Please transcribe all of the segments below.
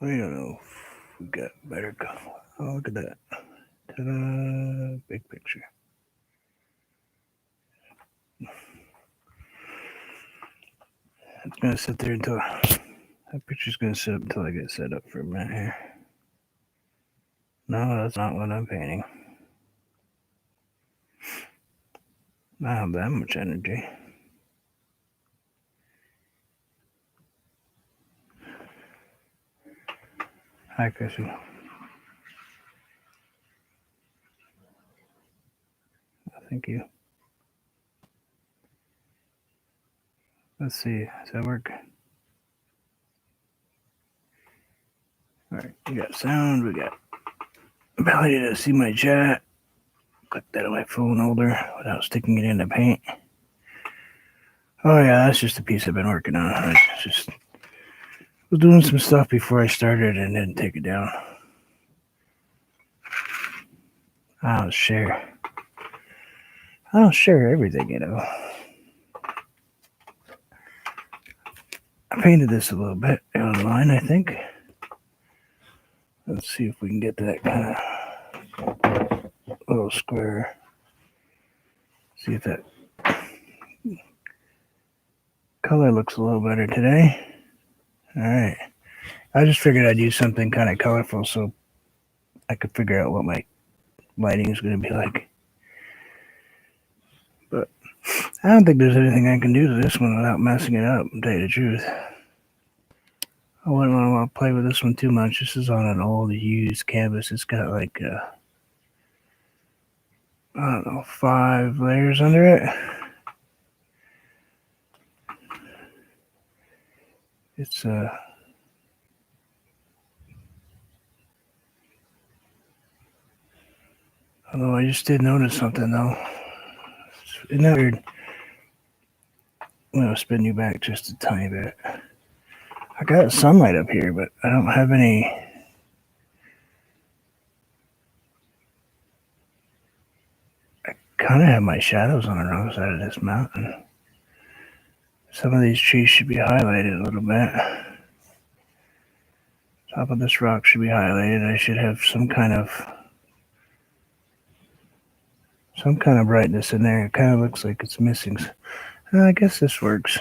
I don't know if we got better color. Oh, look at that. Ta-da! Big picture. It's gonna sit there until that picture's gonna sit up until I get set up for a minute here. No, that's not what I'm painting. I don't have that much energy. Hi, Chrissy. Thank you. Let's see. Does that work? Alright, we got sound, we got ability to see my chat. Click that on my phone holder without sticking it in the paint. Oh yeah, that's just a piece I've been working on. I was doing some stuff before I started and didn't take it down. I don't share everything, you know. I painted this a little bit online, I think. Let's see if we can get that kind of little square. See if that color looks a little better today. Alright. I just figured I'd use something kind of colorful so I could figure out what my lighting is going to be like. But I don't think there's anything I can do to this one without messing it up, to tell you the truth. I wouldn't want to play with this one too much. This is on an old used canvas. It's got like, I don't know, 5 layers under it. It's, although I just did notice something though. Isn't that weird? I'm going to spin you back just a tiny bit. I got sunlight up here, but I don't have any. I kind of have my shadows on the wrong side of this mountain. Some of these trees should be highlighted a little bit. Top of this rock should be highlighted. I should have some kind of brightness in there. It kind of looks like it's missing. I guess this works.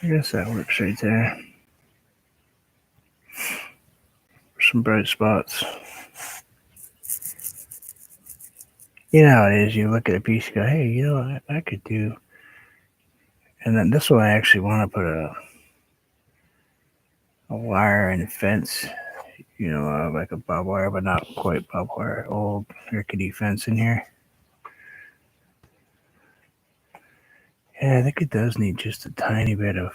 I guess that works right there. Some bright spots. You know how it is. You look at a piece, you go, hey, you know what I could do. And then this one I actually want to put a wire and a fence, you know, like a barbed wire, but not quite barbed wire, old rickety fence in here. Yeah, I think it does need just a tiny bit of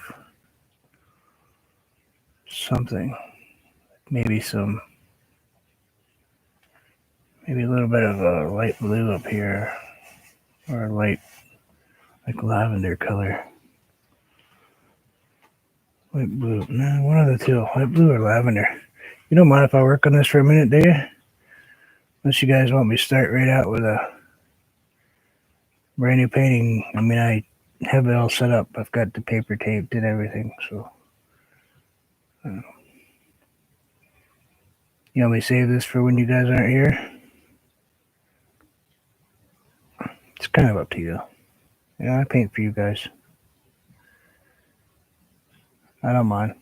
something. Maybe a little bit of a light blue up here, or a light, like lavender color. Light blue, no, one of the two, light blue or lavender. You don't mind if I work on this for a minute, do you? Unless you guys want me to start right out with a brand new painting. I mean, I have it all set up. I've got the paper taped and everything, so. You want me to save this for when you guys aren't here? It's kind of up to you. Yeah, I paint for you guys. I don't mind.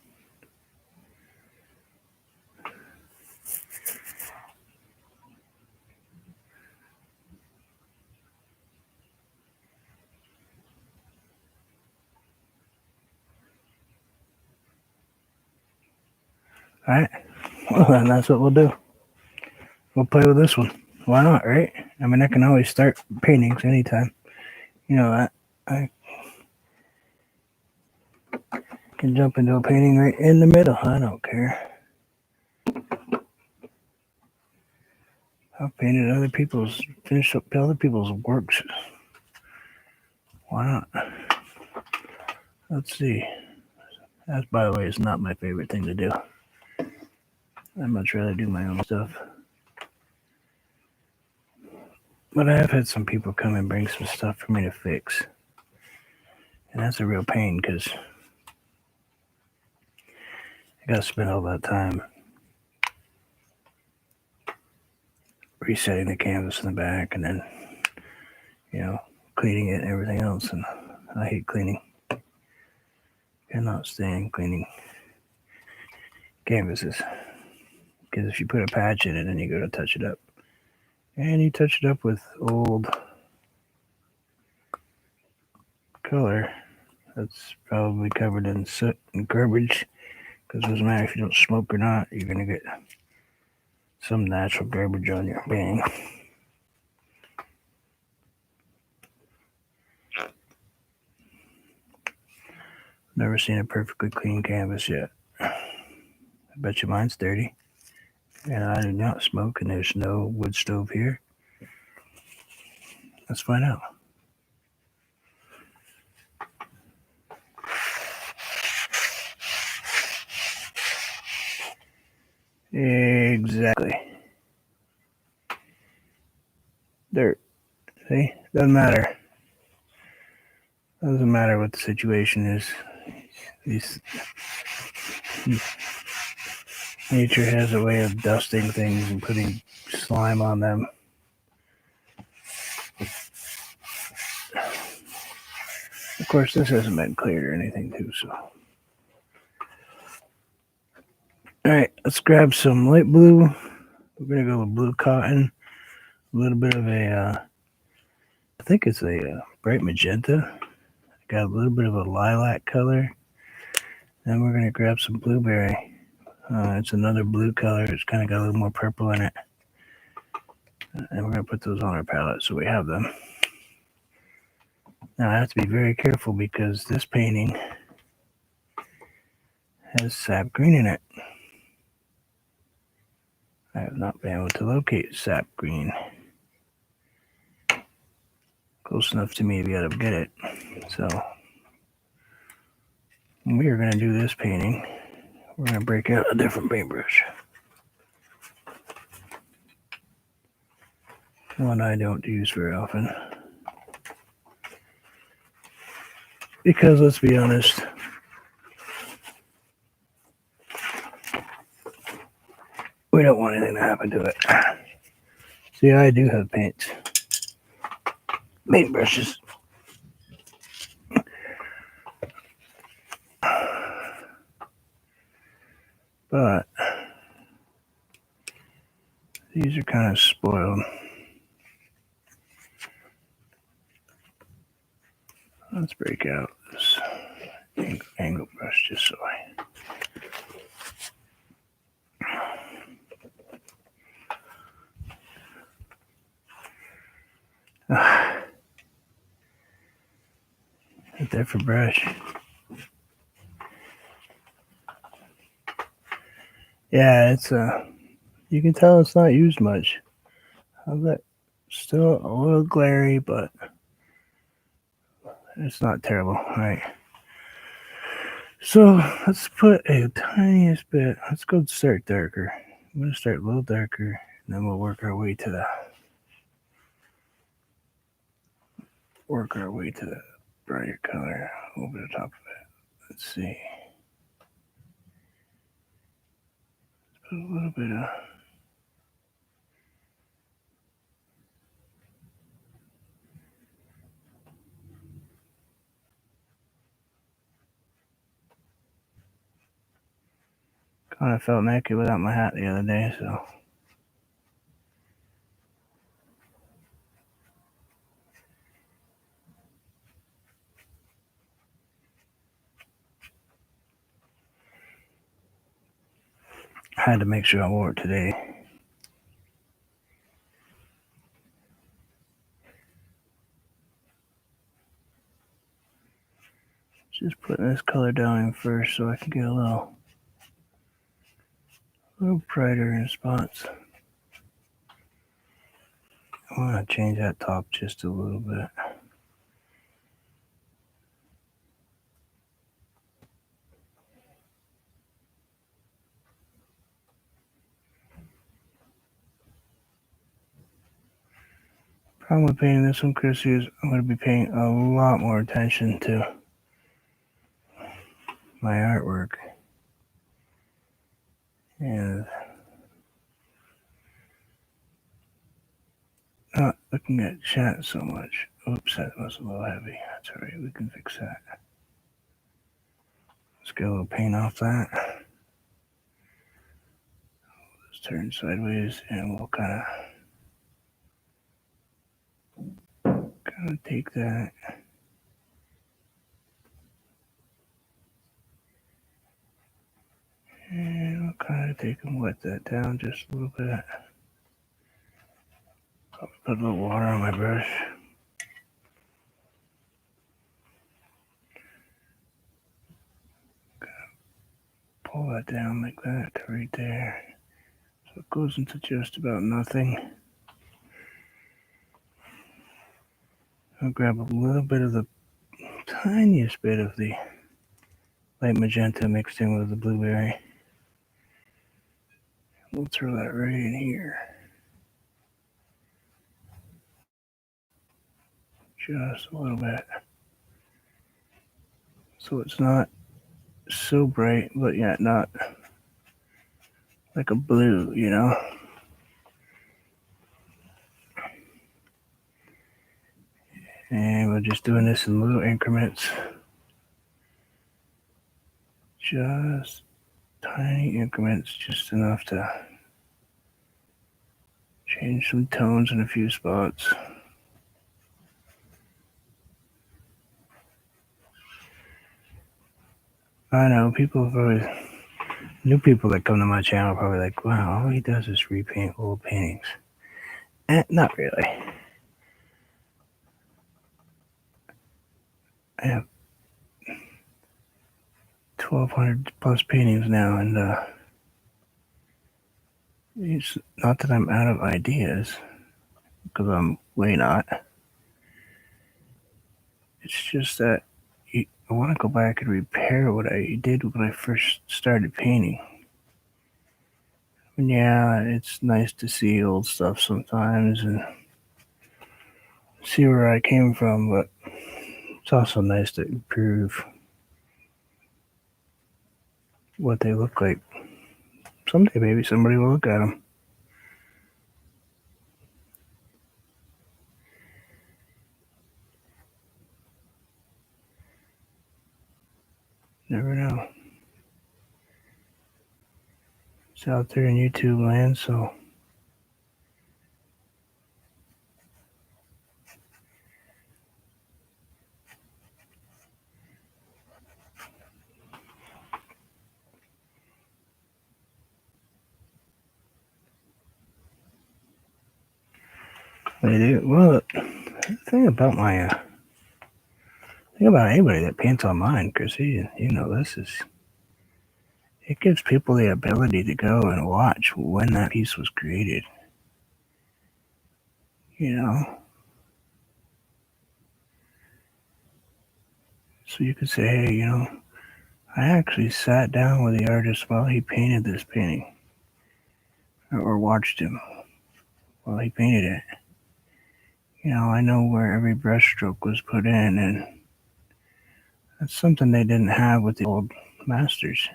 All right. Well, then that's what we'll do. We'll play with this one. Why not, right? I mean, I can always start paintings anytime. You know, I can jump into a painting right in the middle. I don't care. I've painted finished up other people's works. Why not? Let's see. That, by the way, is not my favorite thing to do. I'd much rather do my own stuff. But I have had some people come and bring some stuff for me to fix. And that's a real pain because I gotta spend all that time resetting the canvas in the back and then, cleaning it and everything else. And I hate cleaning. Cannot stand cleaning canvases. Because if you put a patch in it and you go to touch it up, and you touch it up with old color, that's probably covered in soot and garbage. Because it doesn't matter if you don't smoke or not, you're going to get some natural garbage on your painting. Never seen a perfectly clean canvas yet. I bet you mine's dirty. And I do not smoke, and there's no wood stove here. Let's find out. Exactly. Dirt. See? Doesn't matter. Doesn't matter what the situation is. Nature has a way of dusting things and putting slime on them. Of course, this hasn't been cleared or anything, too, so. Alright, let's grab some light blue. We're going to go with blue cotton. A little bit of I think it's a bright magenta. Got a little bit of a lilac color. Then we're going to grab some blueberry. It's another blue color. It's kind of got a little more purple in it. And we're going to put those on our palette so we have them. Now I have to be very careful because this painting has sap green in it. I have not been able to locate sap green close enough to me to be able to get it. So when we are going to do this painting, we're going to break out a different paintbrush. One I don't use very often. Because let's be honest, we don't want anything to happen to it. See, I do have paintbrushes. But these are kind of spoiled. Let's break out this angle brush just so a different brush. Yeah, it's you can tell it's not used much. Still a little glary, but it's not terrible. All right. So let's put a tiniest bit. Let's go start darker. I'm going to start a little darker, and then we'll work our way to the brighter color over the top of it. Let's see. Let's put a little bit of. Kind of felt naked without my hat the other day, so. I had to make sure I wore it today. Just putting this color down in first so I can get a little brighter in spots. I want to change that top just a little bit. Problem with painting this one, Chrissy, is I'm going to be paying a lot more attention to my artwork. And not looking at chat so much. Oops, that was a little heavy. That's all right. We can fix that. Let's get a little paint off that. Let's turn sideways, and we'll kind of take that. And we'll kind of take and wet that down just a little bit. Put a little water on my brush. Pull that down like that to right there. So it goes into just about nothing. I'll grab a little bit of the tiniest bit of the light magenta mixed in with the blueberry. We'll throw that right in here. Just a little bit. So it's not so bright, but yet not like a blue, you know? And we're just doing this in little increments. Just tiny increments, just enough to change some tones in a few spots. I know people probably, new people that come to my channel probably like, wow, all he does is repaint old paintings. Not really. I have 1,200 plus paintings now, and it's not that I'm out of ideas, because I'm way not. It's just that I want to go back and repair what I did when I first started painting. And yeah, it's nice to see old stuff sometimes and see where I came from, but it's also nice to improve what they look like. Someday maybe somebody will look at them. Never know. It's out there in YouTube land, so they do. Well, the thing about anybody that paints online, because you know, it gives people the ability to go and watch when that piece was created. You know? So you could say, hey, you know, I actually sat down with the artist while he painted this painting, or watched him while he painted it. You know, I know where every brushstroke was put in, and that's something they didn't have with the old masters.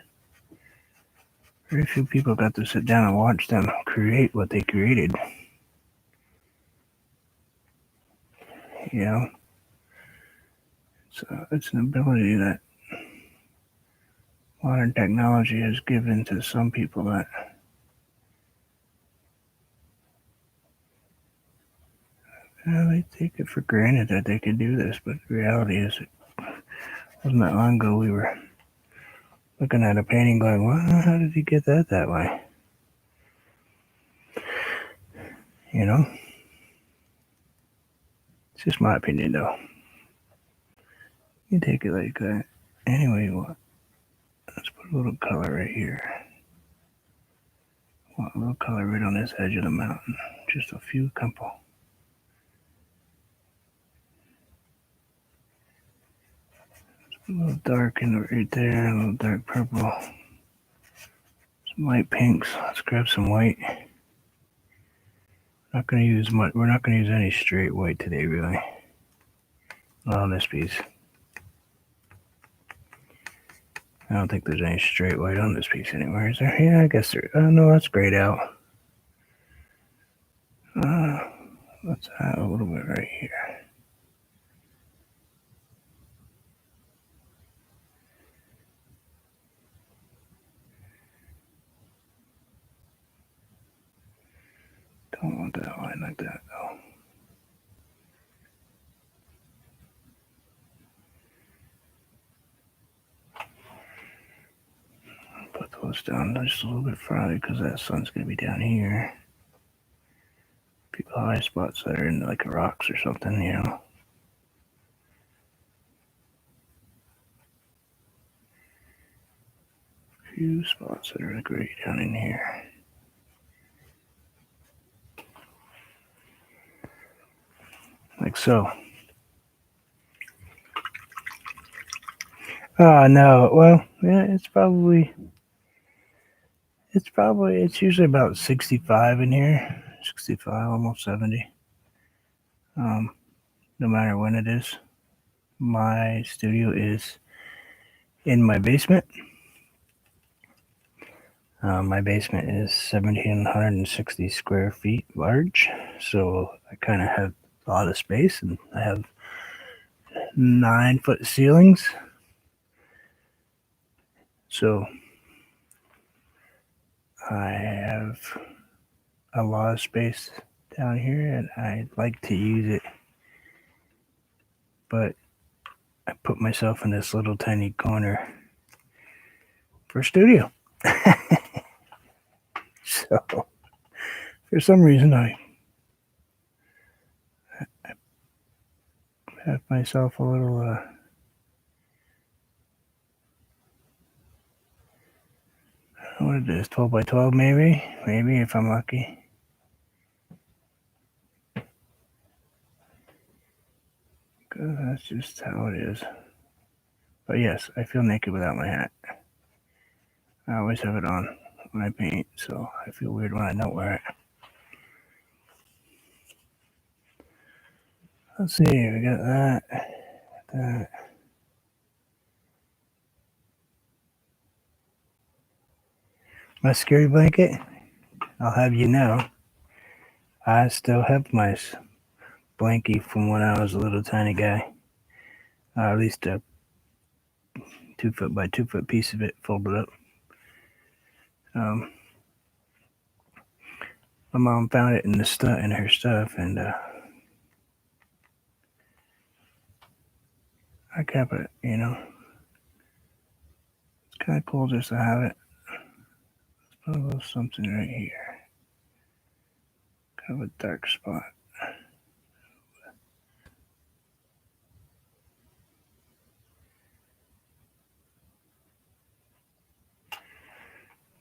Very few people got to sit down and watch them create what they created. You know? So it's an ability that modern technology has given to some people that they take it for granted that they can do this, but the reality is it wasn't that long ago we were looking at a painting going, well, how did he get that way? You know? It's just my opinion, though. You take it like that. Anyway, let's put a little color right here. Want a little color right on this edge of the mountain. Just a few couple. Let's put a little dark in right there, a little dark purple. Some light pinks. Let's grab some white. Not gonna use much. We're not gonna use any straight white today, really. Not on this piece. I don't think there's any straight white on this piece anywhere, is there? Yeah, I guess there. Oh no, that's grayed out. Let's add a little bit right here. Don't want that line like that though. Put those down just a little bit farther because that sun's gonna be down here. People high spots that are in like rocks or something, you know. Few spots that are gray down in here. Like so. Oh no, well, yeah, it's usually about 65 in here. 65, almost 70. No matter when it is. My studio is in my basement. My basement is 1,760 square feet large, so I kind of have a lot of space, and I have 9-foot ceilings. So I have a lot of space down here, and I like to use it, but I put myself in this little tiny corner for a studio. So for some reason, I have myself a little what it is, 12 by 12 maybe if I'm lucky. Because that's just how it is. But yes, I feel naked without my hat. I always have it on when I paint, so I feel weird when I don't wear it. Let's see, we got that. My scary blanket, I'll have you know, I still have my blankie from when I was a little tiny guy. At least a 2-foot by 2-foot piece of it folded up. My mom found it in her stuff, and I kept it. You know, it's kind of cool just to have it. Let's put a little something right here. Kind of a dark spot.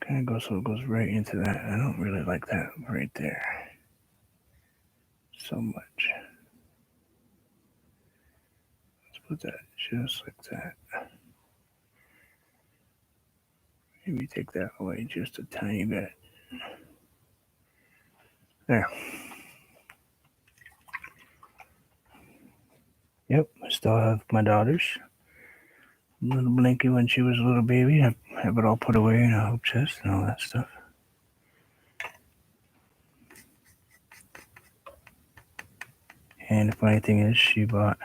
Kind of goes so it goes right into that. I don't really like that right there so much. Let's put that just like that. Maybe take that away just a tiny bit. There. Yep, I still have my daughter's little blanket when she was a little baby. I have it all put away in a hope chest and all that stuff. And the funny thing is, she bought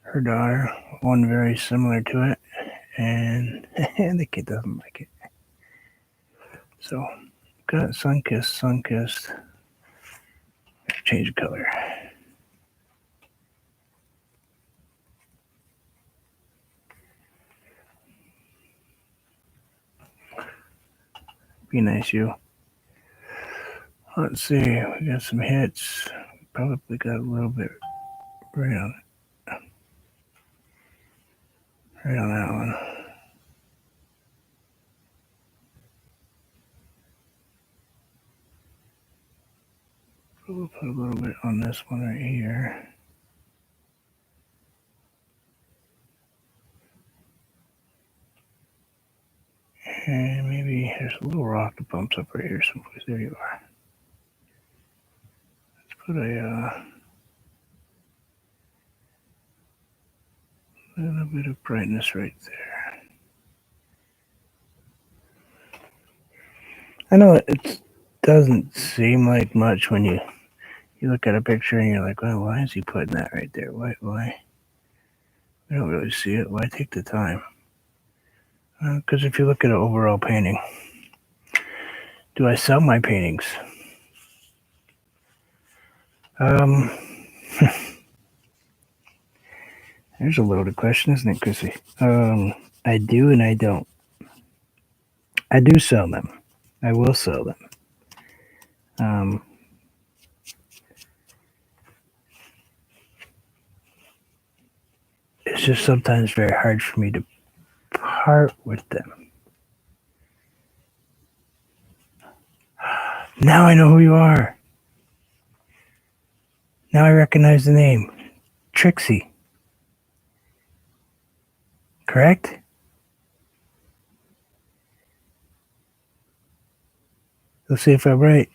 her daughter one very similar to it, and the kid doesn't like it. So, got sun kissed. Change the color. Be nice, you. Let's see. We got some hits. Probably got a little bit right on it. Right on that one. We'll put a little bit on this one right here. And maybe there's a little rock that bumps up right here someplace. There you are. Let's put a little bit of brightness right there. I know it doesn't seem like much when you look at a picture and you're like, well, why is he putting that right there? Why? I don't really see it. Why take the time? Because if you look at an overall painting, do I sell my paintings? Um, there's a loaded question, isn't it, Chrissy? I do and I don't. I do sell them. I will sell them. Um, it's just sometimes very hard for me to part with them. Now I know who you are. Now I recognize the name. Trixie. Correct? Let's see if I'm right.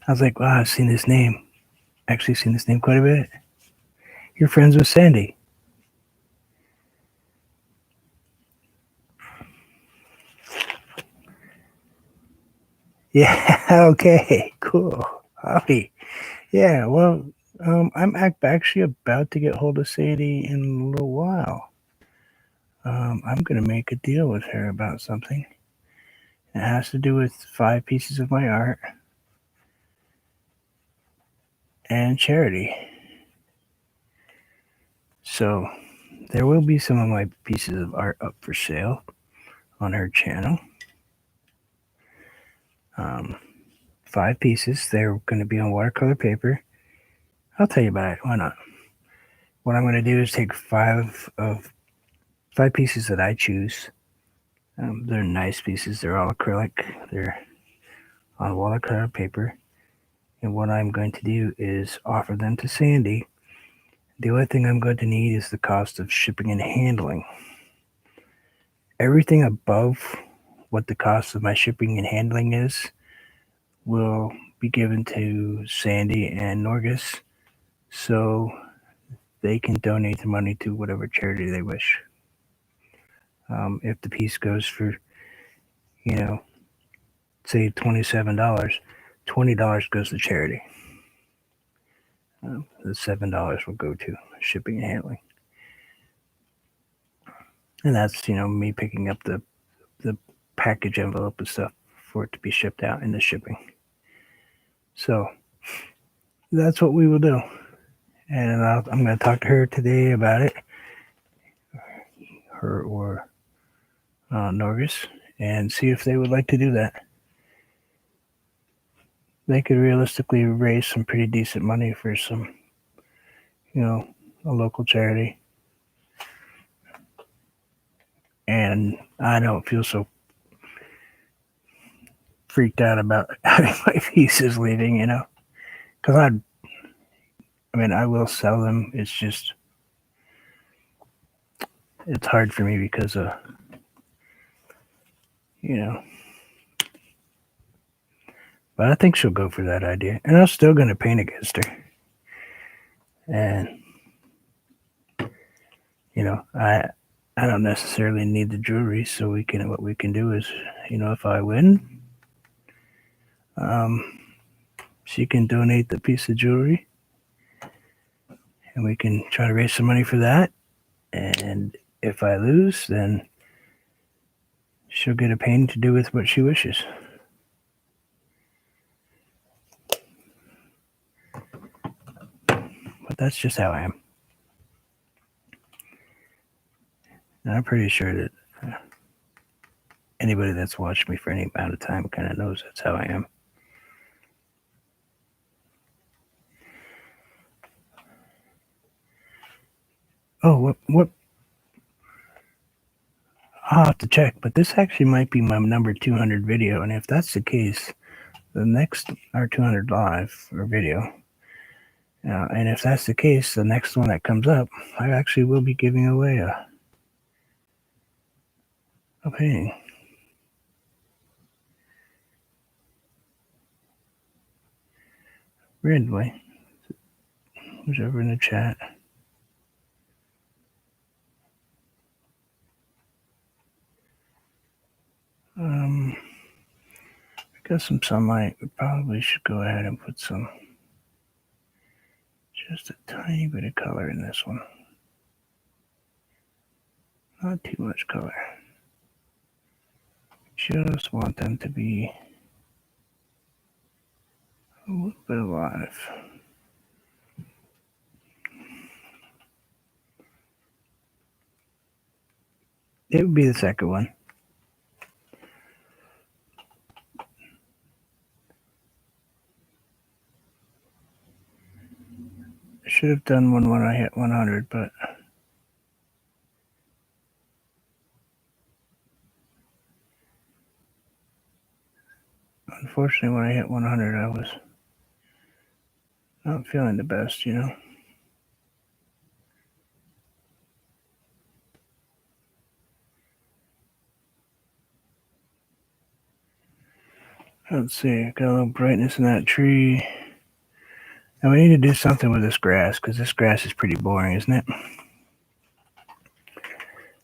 I was like, wow, I've seen this name. Actually seen this name quite a bit. You're friends with Sandy. Yeah, okay, cool. Hobby. Yeah, well, I'm actually about to get hold of Sadie in a little while. I'm going to make a deal with her about something. It has to do with 5 pieces of my art and charity. So there will be some of my pieces of art up for sale on her channel. 5 pieces. They're going to be on watercolor paper. I'll tell you about it. Why not? What I'm going to do is take 5 pieces that I choose. They're nice pieces. They're all acrylic. They're on watercolor paper. And what I'm going to do is offer them to Sandy. The only thing I'm going to need is the cost of shipping and handling. Everything above what the cost of my shipping and handling is will be given to Sandy and Norgus so they can donate the money to whatever charity they wish. If the piece goes for, say $27, $20 goes to charity. The $7 will go to shipping and handling. And that's, me picking up the package envelope and stuff for it to be shipped out in the shipping. So that's what we will do. And I'm going to talk to her today about it, her or Norgus, and see if they would like to do that. They could realistically raise some pretty decent money for some, a local charity. And I don't feel so freaked out about having my pieces leaving, because I will sell them. It's just, it's hard for me because of, but I think she'll go for that idea. And I'm still going to paint against her. And, I don't necessarily need the jewelry, so what we can do is, if I win, she can donate the piece of jewelry and we can try to raise some money for that. And if I lose, then she'll get a painting to do with what she wishes. But that's just how I am. And I'm pretty sure that anybody that's watched me for any amount of time kind of knows that's how I am. Oh, what? I'll have to check, but this actually might be my number 200 video. And if that's the case, the next, our 200 live or video, and if that's the case, the next one that comes up, I actually will be giving away a painting. Weirdly, who's over in the chat? Got some sunlight. We probably should go ahead and put just a tiny bit of color in this one. Not too much color. Just want them to be a little bit alive. It would be the second one. I should have done one when I hit 100, but unfortunately when I hit 100 I was not feeling the best, you know. Let's see, got a little brightness in that tree. Now we need to do something with this grass, because this grass is pretty boring, isn't it?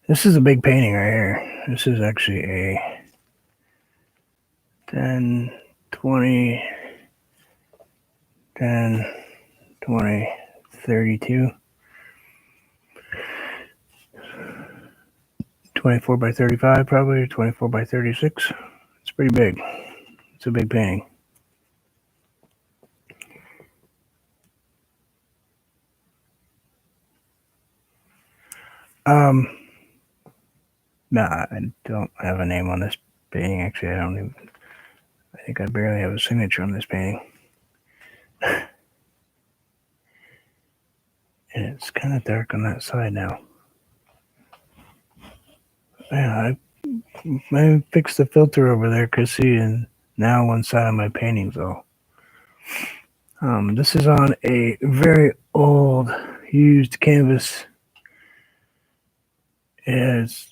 This is a big painting right here. This is actually a 10, 20, 10, 20, 32, 24 by 35 probably, 24 by 36. It's pretty big. It's a big painting. No, I don't have a name on this painting. Actually, I think I barely have a signature on this painting. And it's kind of dark on that side now. Yeah, I fixed the filter over there, Chrissy, and now one side of my painting's all. This is on a very old, used canvas. It has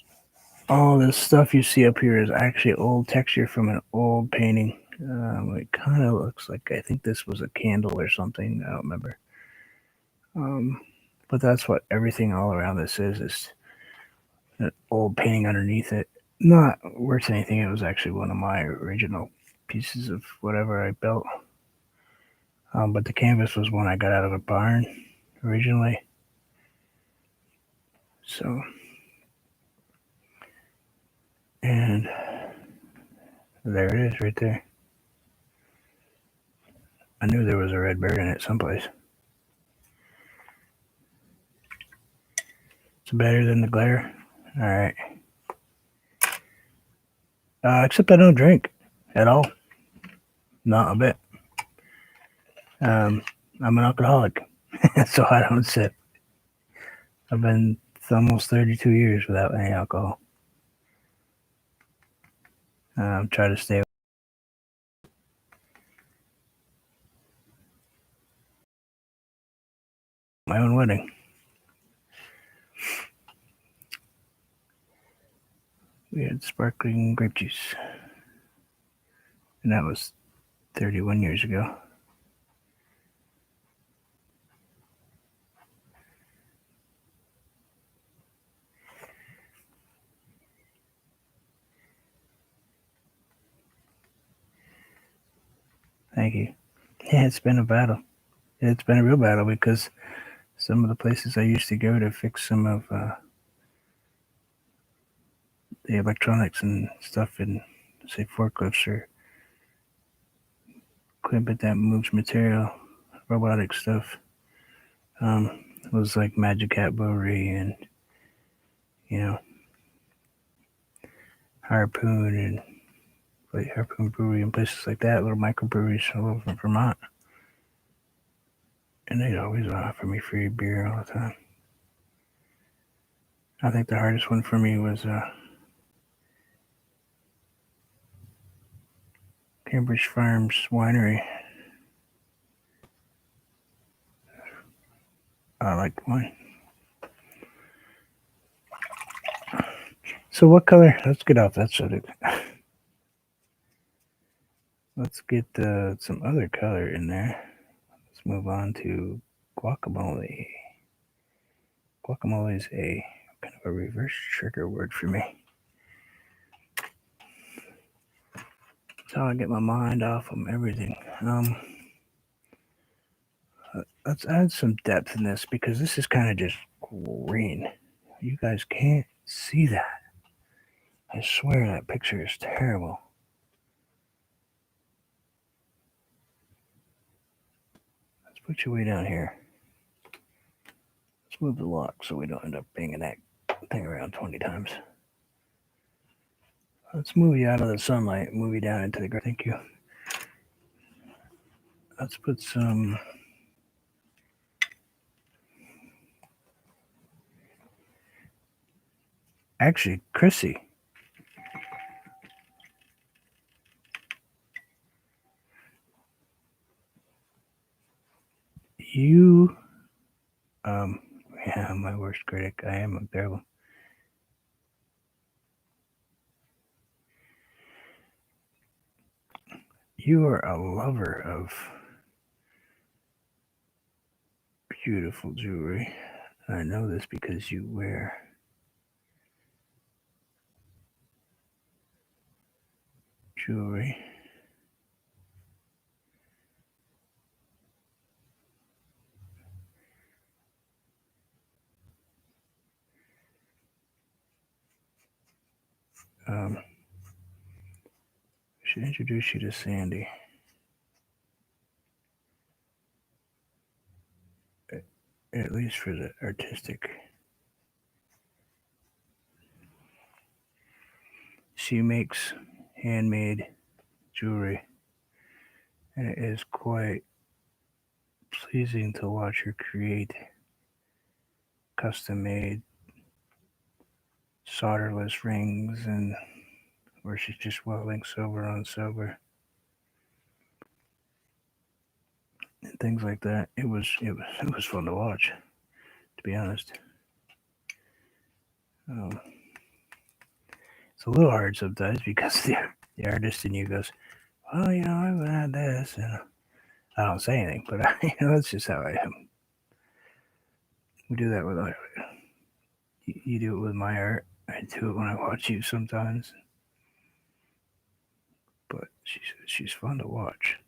all this stuff you see up here is actually old texture from an old painting. It kind of looks like, I think this was a candle or something. I don't remember. But that's what everything all around this is an old painting underneath it. Not worth anything. It was actually one of my original pieces of whatever I built. But the canvas was one I got out of a barn originally. So, and there it is right there. I knew there was a red bird in it someplace. It's better than the glare. All right. Except I don't drink at all. Not a bit. I'm an alcoholic, so I don't sip. I've been almost 32 years without any alcohol. Try to stay. My own wedding. We had sparkling grape juice, and that was 31 years ago. Thank you. Yeah, it's been a battle. It's been a real battle because some of the places I used to go to fix some of the electronics and stuff in, say, forklifts or equipment that moves material, robotic stuff. It was like Magic Hat Brewery and, you know, Harpoon and like Harpoon Brewery and places like that, little microbreweries all over Vermont. And they'd always offer me free beer all the time. I think the hardest one for me was Cambridge Farms Winery. I liked wine. So what color? Let's get off that subject. Let's get some other color in there. Let's move on to guacamole. Guacamole is a kind of a reverse trigger word for me. That's how I get my mind off of everything. Let's add some depth in this because this is kind of just green. You guys can't see that. I swear that picture is terrible. Let's put you way down here. Let's move the lock so we don't end up banging that thing around 20 times. Let's move you out of the sunlight, move you down into the ground. Thank you. Let's put some. Actually, Chrissy. You. Yeah, my worst critic. I am terrible. You are a lover of beautiful jewelry. I know this because you wear jewelry. I should introduce you to Sandy. At least for the artistic. She makes handmade jewelry, and it is quite pleasing to watch her create custom made solderless rings and where she's just welding silver on silver and things like that. It was fun to watch, to be honest. It's a little hard sometimes because the artist in you goes, well, I would add this, and I don't say anything, but that's just how I am. We do that with art. You do it with my art. I do it when I watch you sometimes. But she's fun to watch.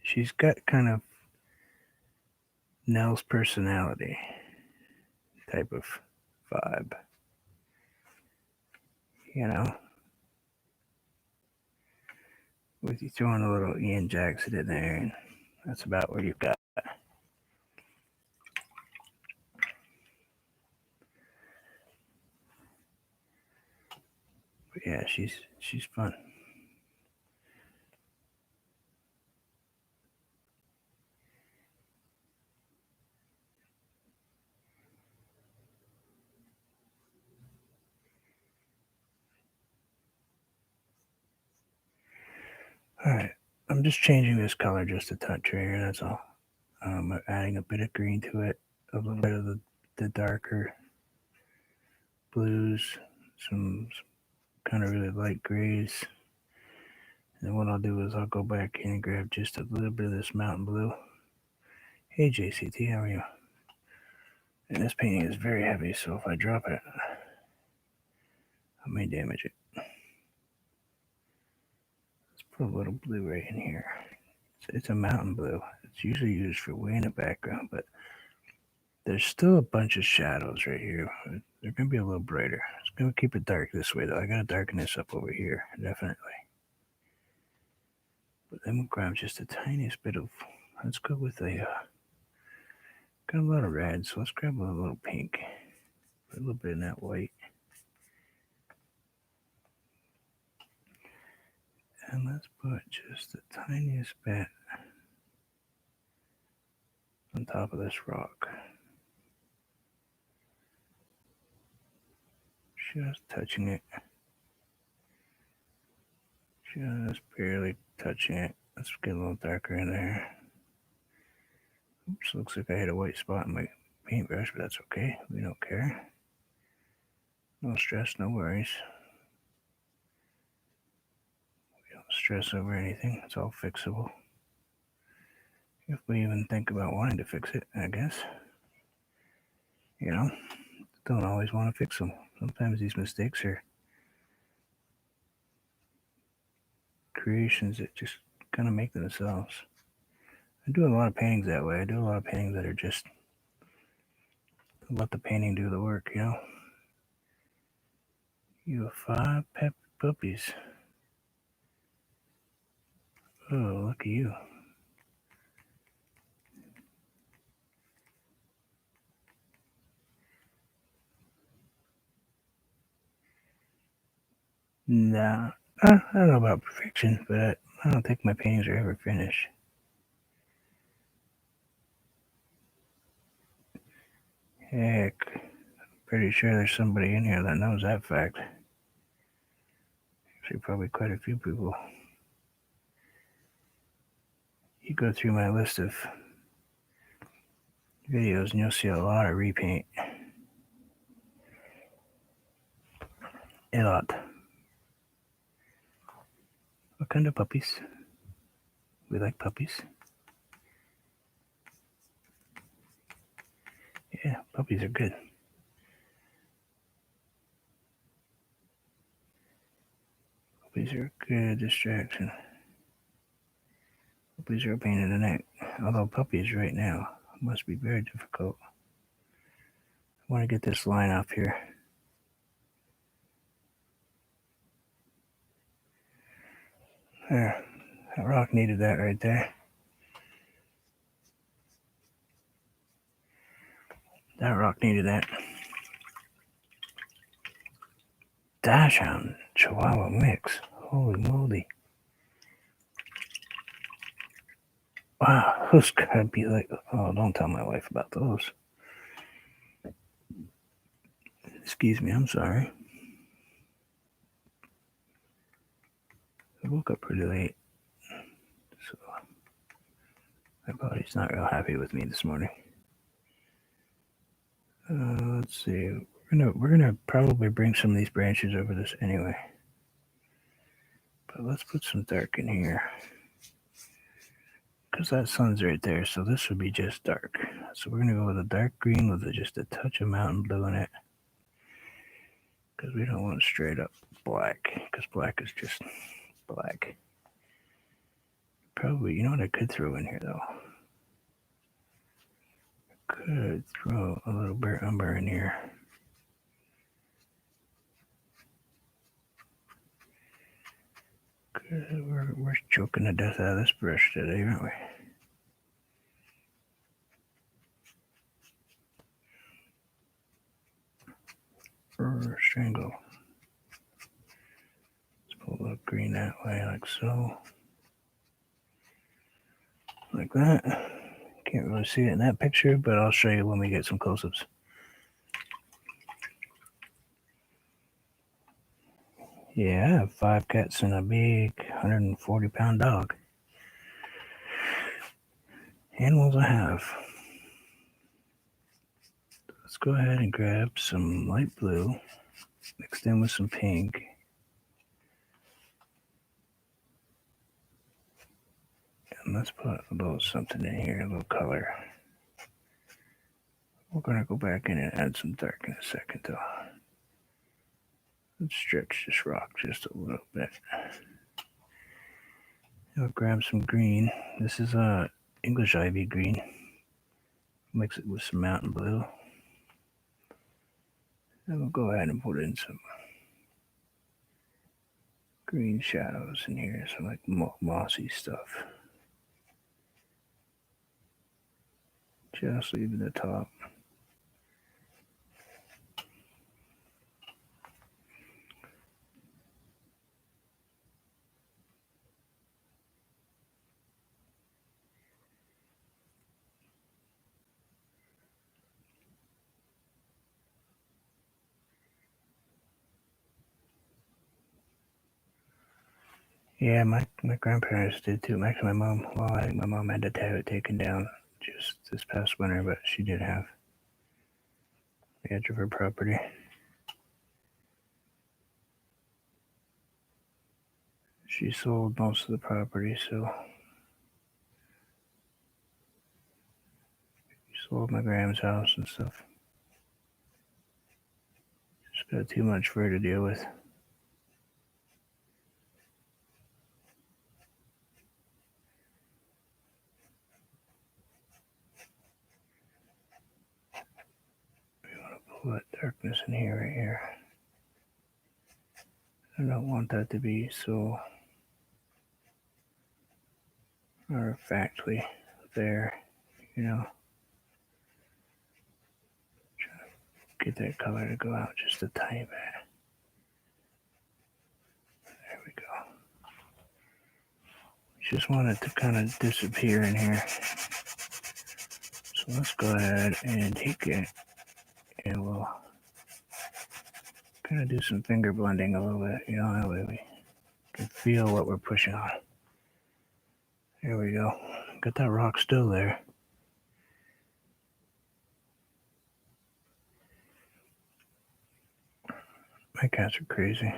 She's got kind of Nell's personality type of vibe. With you throwing a little Ian Jackson in there, and that's about what you've got. But yeah, she's fun. All right, I'm just changing this color just a touch right here. That's all. Adding a bit of green to it, a little bit of the darker blues, some kind of really light grays. And what I'll do is I'll go back in and grab just a little bit of this mountain blue. Hey JCT, how are you? And this painting is very heavy, so if I drop it, I may damage it. Let's put a little blue right in here. It's a mountain blue. It's usually used for way in the background, but there's still a bunch of shadows right here. They're going to be a little brighter. It's going to keep it dark this way, though. I got to darken this up over here, definitely. But then we'll grab just the tiniest bit of, let's go with got a lot of red, so let's grab a little pink. Put a little bit in that white. And let's put just the tiniest bit on top of this rock. Just touching it. Just barely touching it. Let's get a little darker in there. Oops, looks like I hit a white spot in my paintbrush, but that's okay. We don't care. No stress, no worries. We don't stress over anything. It's all fixable. If we even think about wanting to fix it, I guess. Don't always want to fix them. Sometimes these mistakes are creations that just kind of make themselves. I do a lot of paintings that way. I do a lot of paintings that are just let the painting do the work, you know? You have 5 puppies. Oh, look at you. Nah, I don't know about perfection, but I don't think my paintings are ever finished. Heck, pretty sure there's somebody in here that knows that fact. Actually, probably quite a few people. You go through my list of videos and you'll see a lot of repaint. A lot. What kind of puppies? We like puppies. Yeah, puppies are good. Puppies are a good distraction. Puppies are a pain in the neck. Although puppies right now must be very difficult. I want to get this line off here. There. That rock needed that right there. That rock needed that. Dachshund Chihuahua mix. Holy moly. Wow, those gotta be like, oh, don't tell my wife about those. Excuse me, I'm sorry. I woke up pretty late, so my body's not real happy with me this morning. Let's see. We're gonna probably bring some of these branches over this anyway. But let's put some dark in here. Because that sun's right there, so this would be just dark. So we're going to go with a dark green with just a touch of mountain blue in it. Because we don't want straight up black. Because black is just black. Probably, you know what I could throw in here though? I could throw a little burnt umber in here. We're choking the death out of this brush today, aren't we? Strangle. Let's pull a little green that way, like so. Like that. Can't really see it in that picture, but I'll show you when we get some close-ups. Yeah, I have 5 cats and a big 140-pound dog. Animals I have. Let's go ahead and grab some light blue, mixed in with some pink. And let's put a little something in here, a little color. We're going to go back in and add some dark in a second though. Let's stretch this rock just a little bit. I'll grab some green. This is English ivy green. Mix it with some mountain blue. And we'll go ahead and put in some green shadows in here, some like mossy stuff. Just leaving the top. Yeah, my grandparents did too. Actually, my mom. Well, I think my mom had to have it taken down just this past winter, but she did have the edge of her property. She sold most of the property, so she sold my grandma's house and stuff. Just got too much for her to deal with. that darkness in here, right here. I don't want that to be so artifactly there, you know. Get that color to go out just a tiny bit. There we go. Just want it to kind of disappear in here. So let's go ahead and take it and we'll kind of do some finger blending a little bit, you know, that way we can feel what we're pushing on. There we go. Got that rock still there. My cats are crazy.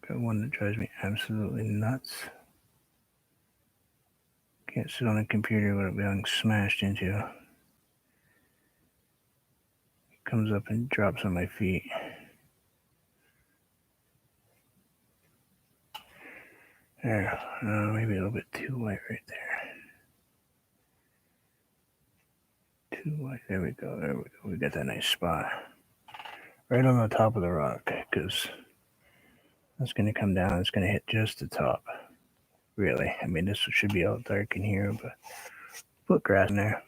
Got one that drives me absolutely nuts. Can't sit on a computer without being smashed into. Comes up and drops on my feet. There, maybe a little bit too white right there. Too white. There we go. There we go. We got that nice spot right on the top of the rock because that's going to come down. It's going to hit just the top. Really, I mean, this should be all dark in here, but put grass in there.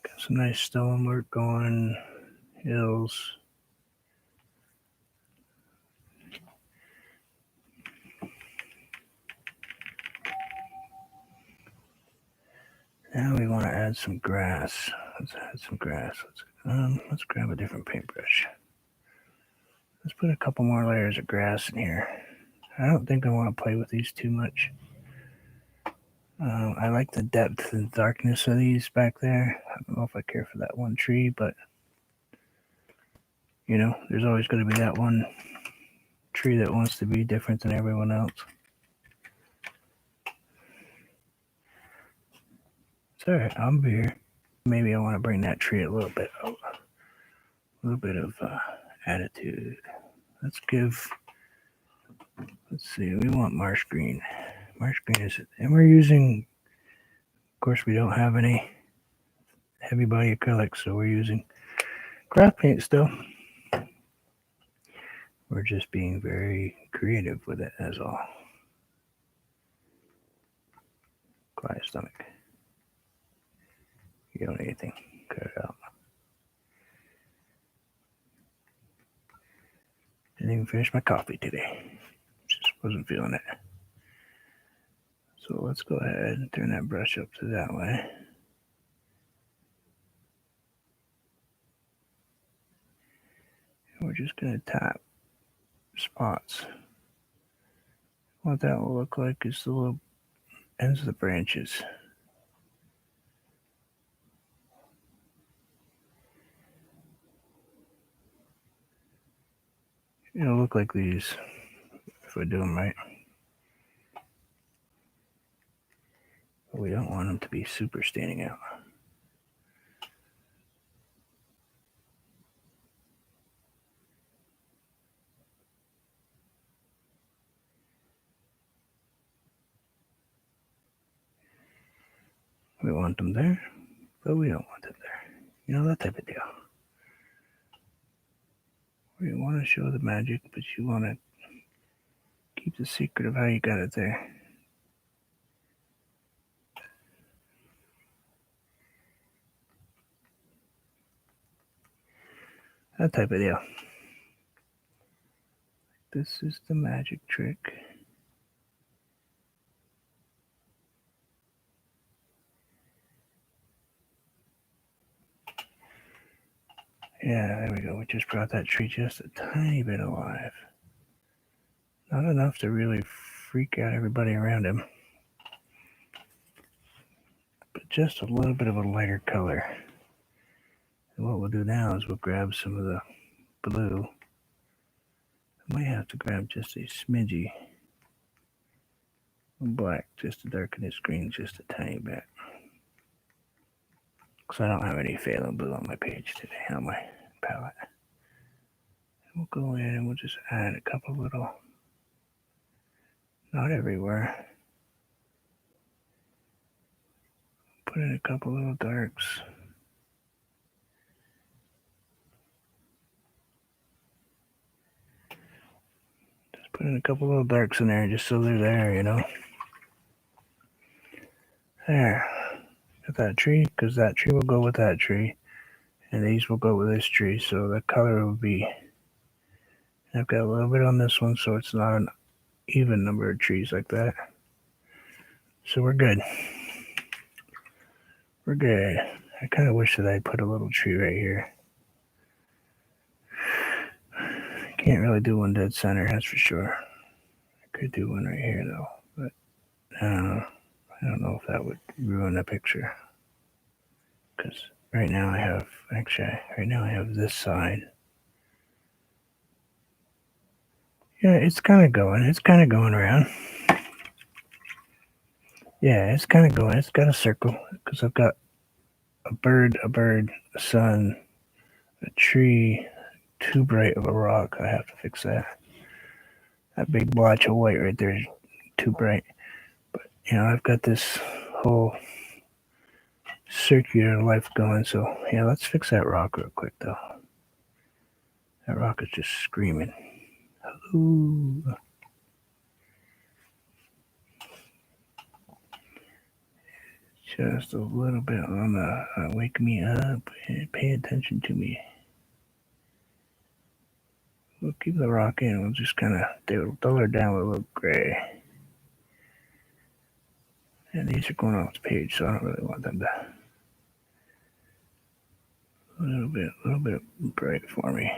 Got some nice stonework going, hills. Now we want to add some grass. Let's add some grass. Let's grab a different paintbrush. Let's put a couple more layers of grass in here. I don't think I want to play with these too much. I like the depth and darkness of these back there. I don't know if I care for that one tree, but you know, there's always going to be that one tree that wants to be different than everyone else. It's alright, I'll be here. Maybe I want to bring that tree a little bit of attitude. Let's see, we want marsh green. Marsh green is it? And we're using, of course, we don't have any heavy body acrylics, so we're using craft paint still. We're just being very creative with it, as all. Quiet stomach. You don't need anything. Cut it out. Didn't even finish my coffee today. Just wasn't feeling it. So let's go ahead and turn that brush up to that way. And we're just going to tap spots. What that will look like is the little ends of the branches. It'll look like these if I do them right. But we don't want them to be super standing out. We want them there, but we don't want them there. You know, that type of deal. Where you want to show the magic, but you want to keep the secret of how you got it there. That type of deal. This is the magic trick. Yeah, there we go. We just brought that tree just a tiny bit alive. Not enough to really freak out everybody around him. But just a little bit of a lighter color. And what we'll do now is we'll grab some of the blue. I might have to grab just a smidgy black just to darken this green just a tiny bit. Because I don't have any Phalon blue on my page today, on my palette. We'll go in and we'll just add a couple little, not everywhere. Put in a couple little darks. Put in a couple little darks in there just so they're there, you know. There. Got that tree, because that tree will go with that tree. And these will go with this tree, so the color will be... I've got a little bit on this one, so it's not an even number of trees like that. So we're good. We're good. I kind of wish that I'd put a little tree right here. Can't really do one dead center, that's for sure. I could do one right here, though. But I don't know if that would ruin the picture. Because right now I have... Actually, right now I have this side. Yeah, it's kind of going. It's kind of going around. Yeah, it's kind of going. It's got a circle. Because I've got a bird, a sun, a tree, too bright of a rock. I have to fix that. That big blotch of white right there is too bright. But, you know, I've got this whole circular life going. So, yeah, let's fix that rock real quick, though. That rock is just screaming. Ooh. Just a little bit on the wake me up and pay attention to me. We'll keep the rock in. We'll just kind of dull her down with a little gray. And these are going off the page, so I don't really want them to... A little bit bright for me.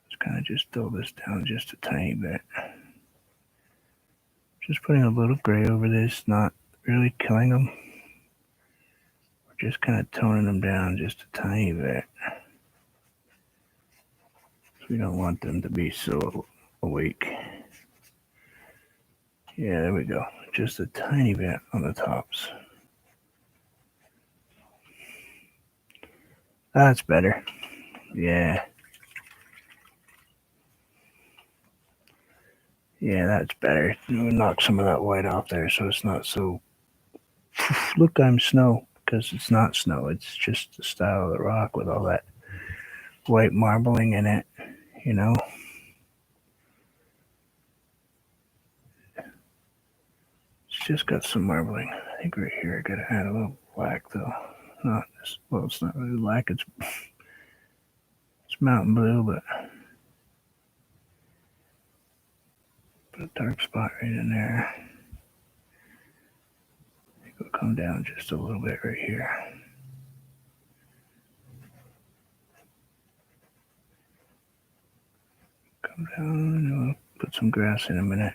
Let's kind of just dull this down just a tiny bit. Just putting a little gray over this, not really killing them. We're just kind of toning them down just a tiny bit. We don't want them to be so awake. Yeah, there we go. Just a tiny bit on the tops. That's better. Yeah. Yeah, that's better. We'll knock some of that white off there so it's not so... Look, I'm snow. Because it's not snow. It's just the style of the rock with all that white marbling in it, you know. It's just got some marbling. I think right here I gotta add a little black though. Not this, well, it's not really black. It's mountain blue, but put a dark spot right in there. I think it'll come down just a little bit right here. Come down and we'll put some grass in a minute.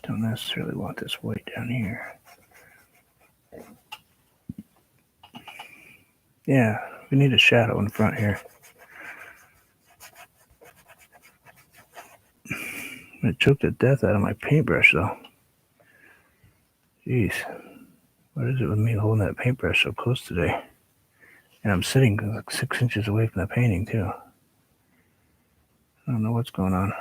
Don't necessarily want this white down here. Yeah, we need a shadow in front here. I choked the death out of my paintbrush though. Jeez. What is it with me holding that paintbrush so close today? And I'm sitting like 6 inches away from the painting too. I don't know what's going on.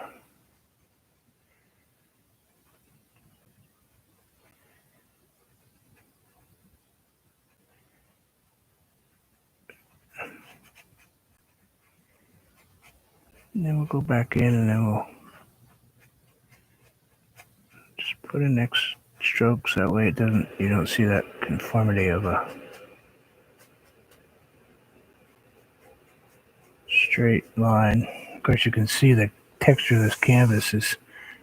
And then we'll go back in and then we'll just put in next strokes. That way you don't see that conformity of a straight line. Of course, you can see the texture of this canvas is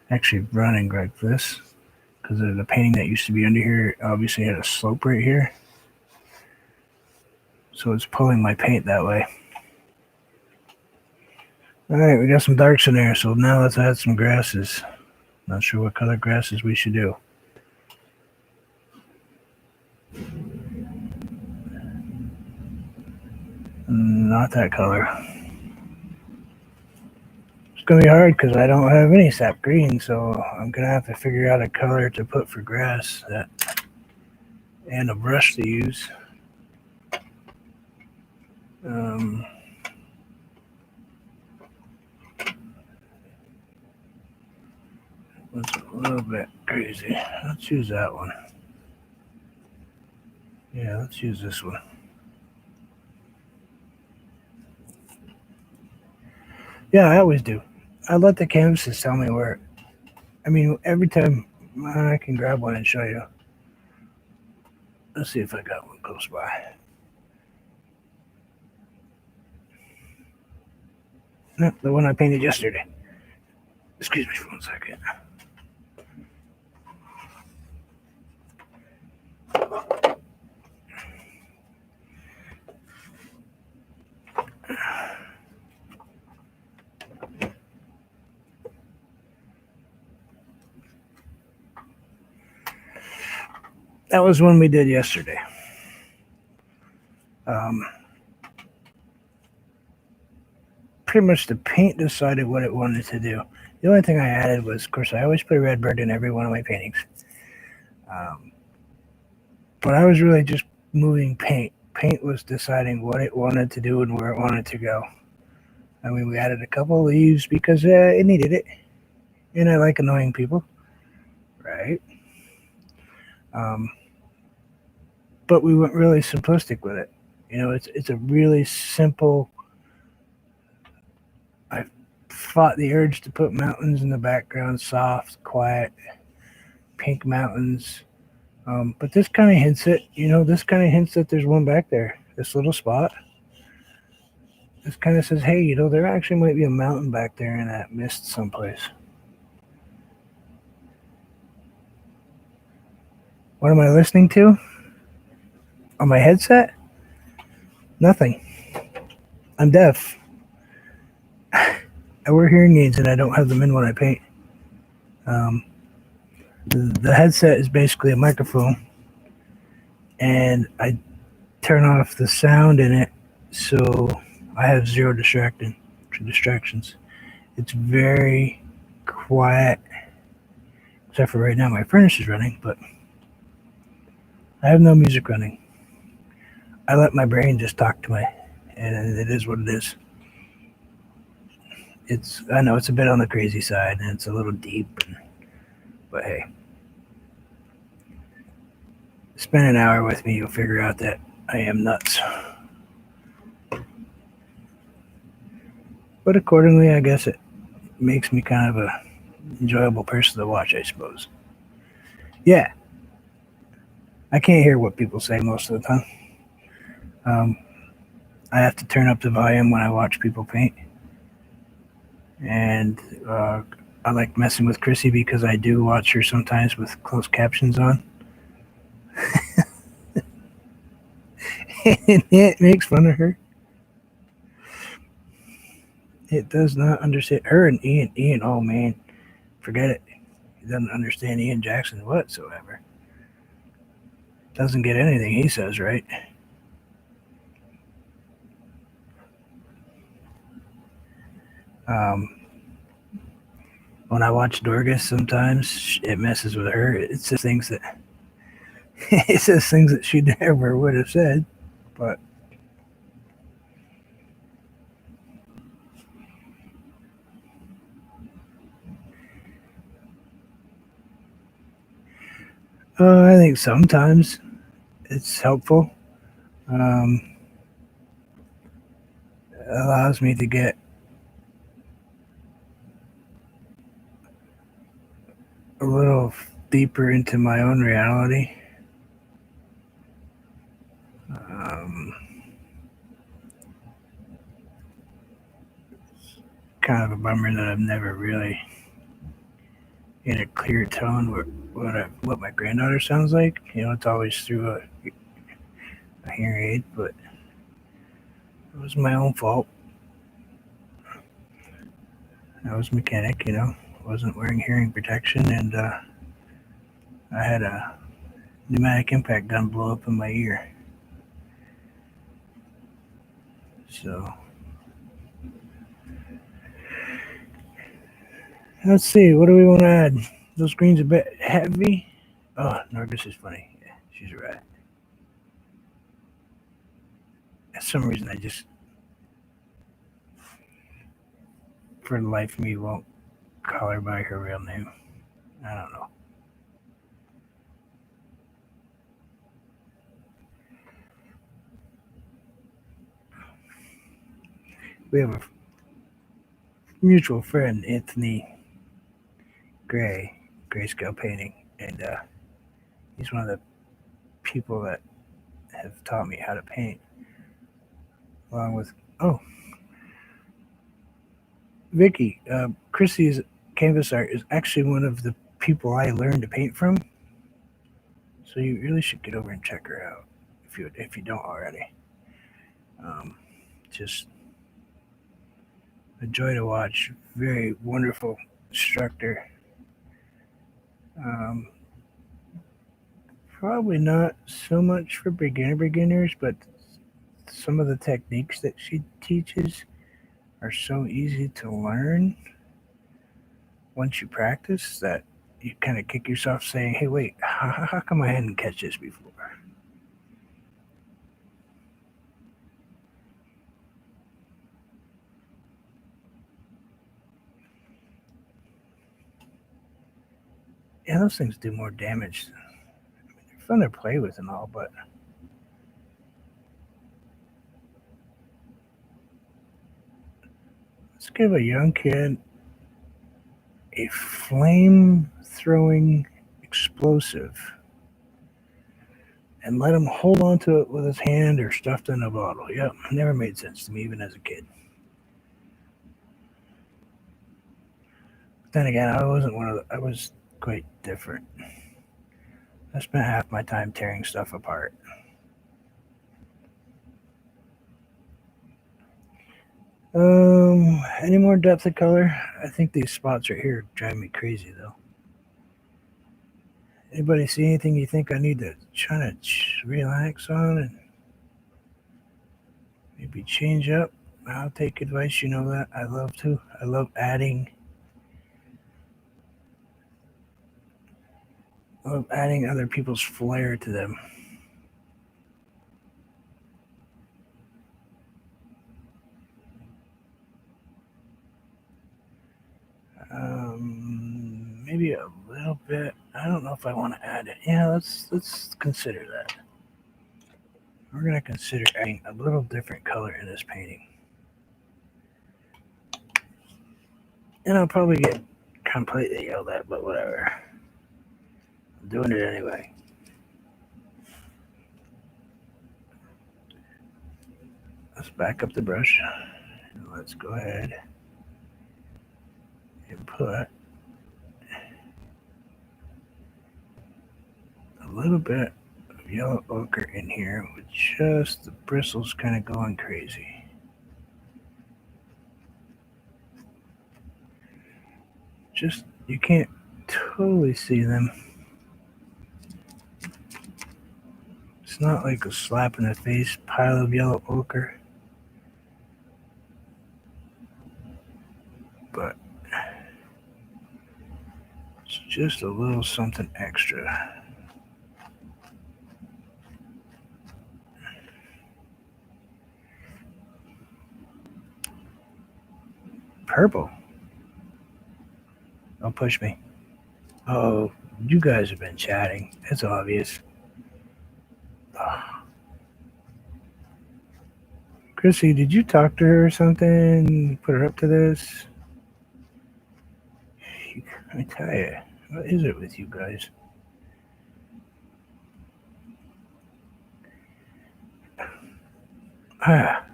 actually running like this because the painting that used to be under here obviously had a slope right here. So it's pulling my paint that way. Alright, we got some darks in there, so now let's add some grasses. Not sure what color grasses we should do. Not that color. It's going to be hard because I don't have any sap green, so I'm going to have to figure out a color to put for grass and a brush to use. That's a little bit crazy. Let's use that one. Yeah, let's use this one. Yeah, I always do. I let the canvases tell me where. I mean, every time I can grab one and show you. Let's see if I got one close by. No, the one I painted yesterday. Excuse me for 1 second. That was one we did yesterday. Um, Pretty much the paint decided what it wanted to do. The only thing I added was, of course, I always put a red bird in every one of my paintings. Um, but I was really just moving paint. Paint was deciding what it wanted to do and where it wanted to go. I mean, we added a couple of leaves because it needed it, and I like annoying people, right? Um, but we went really simplistic with it. You know, it's a really simple. I fought the urge to put mountains in the background, soft, quiet, pink mountains. But this kind of hints it. You know, this kind of hints that there's one back there. This little spot. This kind of says, hey, you know, there actually might be a mountain back there in that mist someplace. What am I listening to on my headset? Nothing. I'm deaf. I wear hearing aids and I don't have them in when I paint. Um, the headset is basically a microphone, and I turn off the sound in it so I have zero distractions. It's very quiet, except for right now my furnace is running, but I have no music running. I let my brain just talk to me, and it is what it is. I know it's a bit on the crazy side and it's a little deep, but hey, spend an hour with me, you'll figure out that I am nuts. But accordingly, I guess it makes me kind of a enjoyable person to watch, I suppose. Yeah, I can't hear what people say most of the time. Um, I have to turn up the volume when I watch people paint, and I like messing with Chrissy because I do watch her sometimes with closed captions on. And it makes fun of her. It does not understand her and Ian. Ian, oh man, forget it. He doesn't understand Ian Jackson whatsoever. Doesn't get anything he says right. Um, when I watch Dorcas, sometimes it messes with her. It says things that it says things that she never would have said. But I think sometimes it's helpful. Um, it allows me to get a little deeper into my own reality. Um, Kind of a bummer that I've never really, in a clear tone, what my granddaughter sounds like. You know, it's always through a hearing aid, but it was my own fault. I was a mechanic, you know, wasn't wearing hearing protection, and I had a pneumatic impact gun blow up in my ear. So let's see, what do we want to add? Those greens a bit heavy. Oh, Nargis is funny. Yeah, she's right. For some reason, I just, for the life of me, won't call her by her real name. I don't know. We have mutual friend, Anthony Gray, Grayscale Painting, and he's one of the people that have taught me how to paint, along with oh, Vicky. Chrissy's canvas art is actually one of the people I learned to paint from. So you really should get over and check her out if you don't already. Um, just a joy to watch. Very wonderful instructor. Um, Probably not so much for beginners, but some of the techniques that she teaches are so easy to learn once you practice that you kind of kick yourself saying, hey, wait, how come I hadn't catch this before? Yeah, those things do more damage. They're fun to play with and all, but let's give a young kid a flame throwing explosive and let him hold on to it with his hand or stuffed in a bottle. Yep, never made sense to me, even as a kid. But then again, I wasn't one of the, I was quite different. I spent half my time tearing stuff apart. Any more depth of color? I think these spots right here drive me crazy though. Anybody see anything you think I need to try to relax on and maybe change up? I'll take advice. You know that I love to. I love adding. I love adding other people's flair to them. Maybe a little bit. I don't know if I want to add it. Yeah, let's consider that. We're gonna consider adding a little different color in this painting, and I'll probably get completely yelled at, but whatever. I'm doing it anyway. Let's back up the brush. And let's go ahead and put a little bit of yellow ochre in here with just the bristles kind of going crazy. Just, you can't totally see them. It's not like a slap in the face pile of yellow ochre, but it's just a little something extra. Purple. Don't push me. Oh, you guys have been chatting. It's obvious. Oh. Chrissy, did you talk to her or something? Put her up to this? I tell you, what is it with you guys? Ah,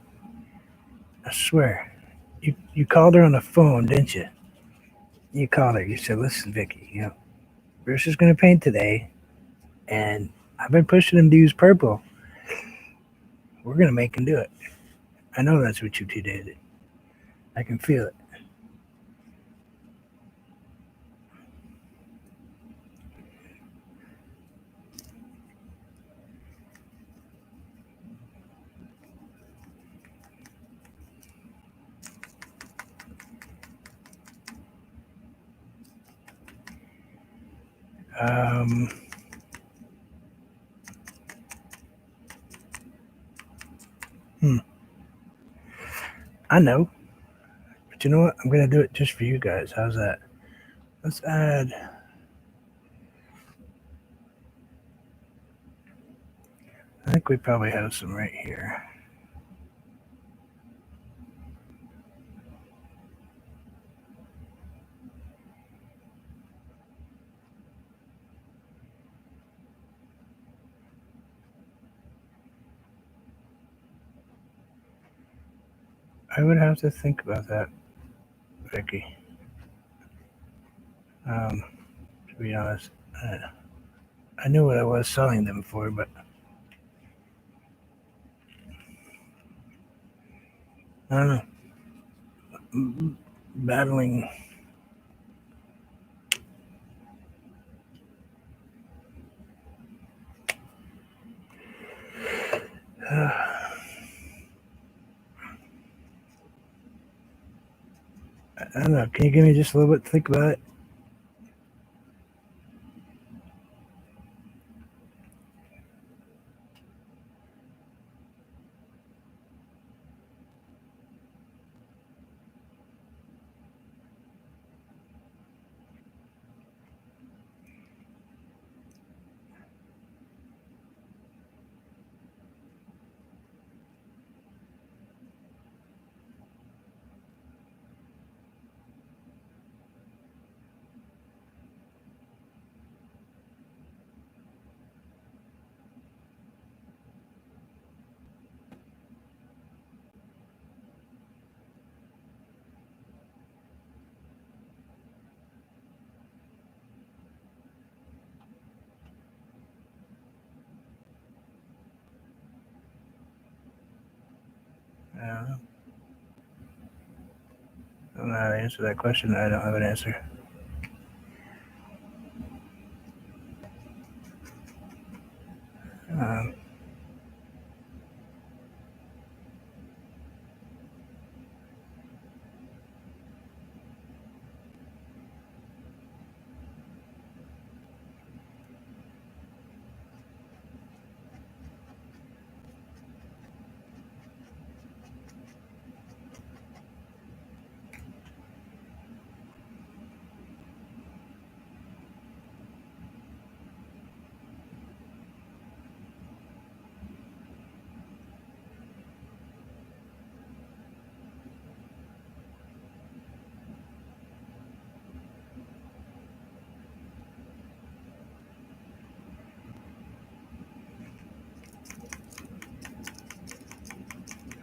I swear. You called her on the phone, didn't you? You called her. You said, listen, Vicky, Bruce is going to paint today, and I've been pushing him to use purple. We're going to make him do it. I know that's what you two did. I can feel it. Um, hmm, I know. But you know what? I'm going to do it just for you guys. How's that? Let's add. I think we probably have some right here. I would have to think about that, Vicky. To be honest, I knew what I was selling them for, but I don't know. Battling. I don't know. Can you give me just a little bit to think about it? I don't know. I don't know how to answer that question. I don't have an answer. Um,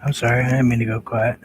I'm sorry. I didn't mean to go quiet.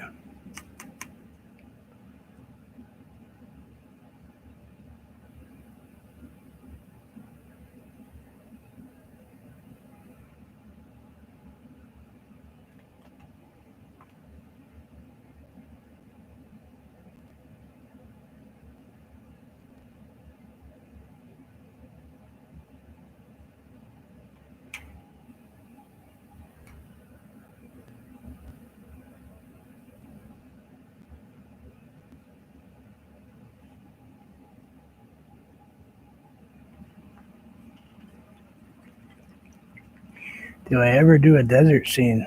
Do I ever do a desert scene?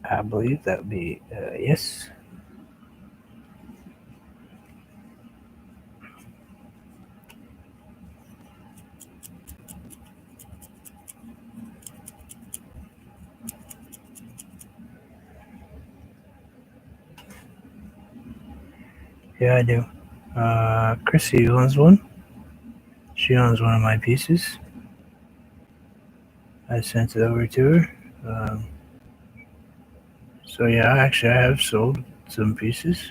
I believe that would be yes. Yeah, I do. Chrissy owns one. She owns one of my pieces. I sent it over to her. Um, so yeah, actually, I have sold some pieces.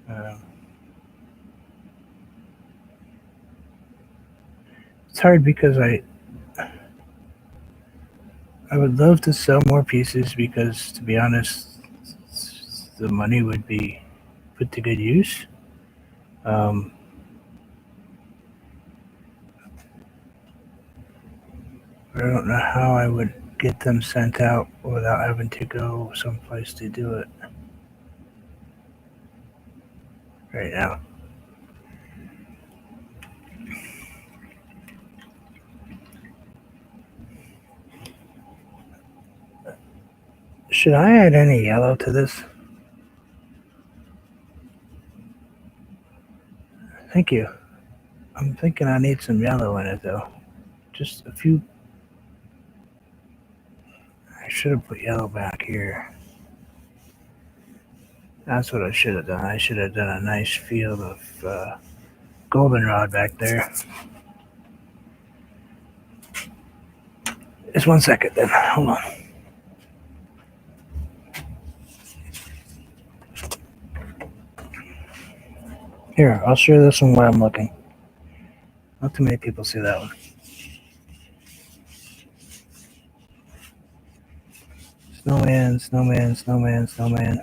Uh, it's hard because I would love to sell more pieces because, to be honest, the money would be put to good use. Um, but I don't know how I would get them sent out without having to go someplace to do it right now. Should I add any yellow to this? Thank you. I'm thinking I need some yellow in it though. Just a few. I should have put yellow back here. That's what I should have done. I should have done a nice field of goldenrod back there. Just 1 second then. Hold on. Here, I'll share this one while I'm looking. Not too many people see that one. Snowman, snowman, snowman, snowman.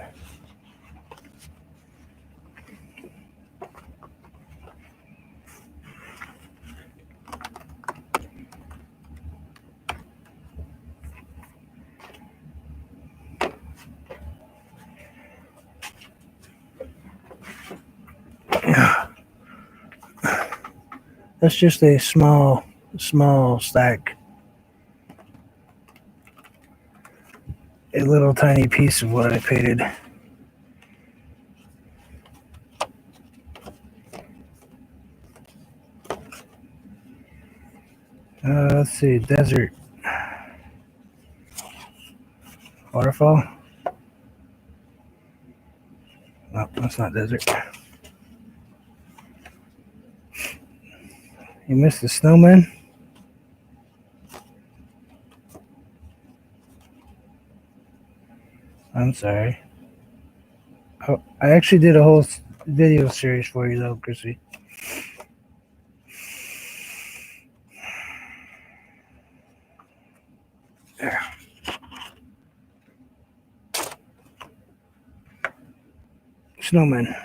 That's just a small stack. A little tiny piece of what I painted. Let's see, desert. Waterfall? No, that's not desert. You missed the snowman? I'm sorry. Oh, I actually did a whole video series for you though, Chrissy. There. Snowman.